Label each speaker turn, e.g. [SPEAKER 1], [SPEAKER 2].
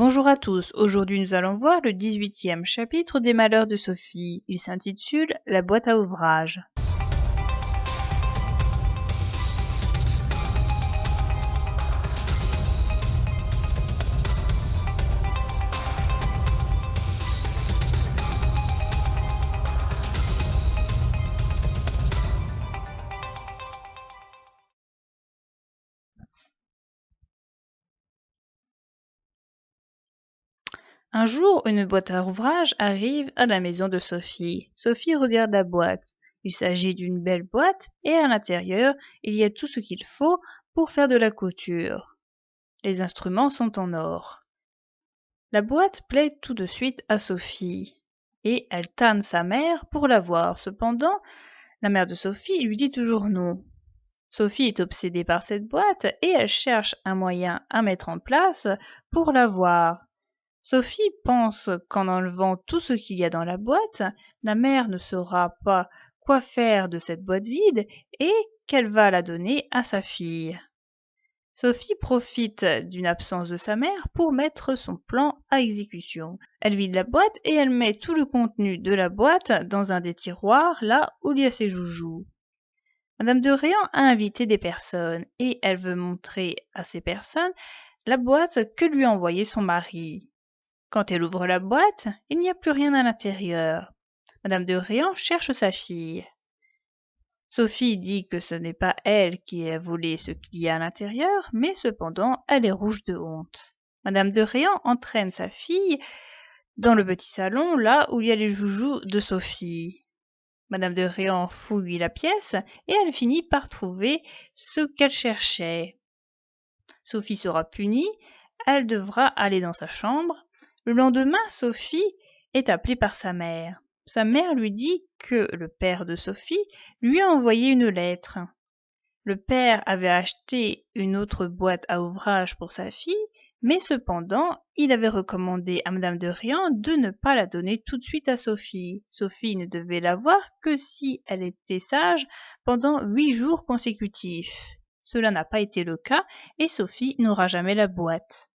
[SPEAKER 1] Bonjour à tous, aujourd'hui nous allons voir le 18e chapitre des Malheurs de Sophie. Il s'intitule La boîte à ouvrage. Un jour, une boîte à ouvrage arrive à la maison de Sophie. Sophie regarde la boîte. Il s'agit d'une belle boîte et à l'intérieur, il y a tout ce qu'il faut pour faire de la couture. Les instruments sont en or. La boîte plaît tout de suite à Sophie et elle tanne sa mère pour la voir. Cependant, la mère de Sophie lui dit toujours non. Sophie est obsédée par cette boîte et elle cherche un moyen à mettre en place pour l'avoir. Sophie pense qu'en enlevant tout ce qu'il y a dans la boîte, la mère ne saura pas quoi faire de cette boîte vide et qu'elle va la donner à sa fille. Sophie profite d'une absence de sa mère pour mettre son plan à exécution. Elle vide la boîte et elle met tout le contenu de la boîte dans un des tiroirs là où il y a ses joujoux. Madame de Réan a invité des personnes et elle veut montrer à ces personnes la boîte que lui a envoyée son mari. Quand elle ouvre la boîte, il n'y a plus rien à l'intérieur. Madame de Réan cherche sa fille. Sophie dit que ce n'est pas elle qui a volé ce qu'il y a à l'intérieur, mais cependant elle est rouge de honte. Madame de Réan entraîne sa fille dans le petit salon, là où il y a les joujoux de Sophie. Madame de Réan fouille la pièce et elle finit par trouver ce qu'elle cherchait. Sophie sera punie, elle devra aller dans sa chambre. Le lendemain, Sophie est appelée par sa mère. Sa mère lui dit que le père de Sophie lui a envoyé une lettre. Le père avait acheté une autre boîte à ouvrage pour sa fille, mais cependant, il avait recommandé à Madame de Réan de ne pas la donner tout de suite à Sophie. Sophie ne devait la voir que si elle était sage pendant 8 jours consécutifs. Cela n'a pas été le cas et Sophie n'aura jamais la boîte.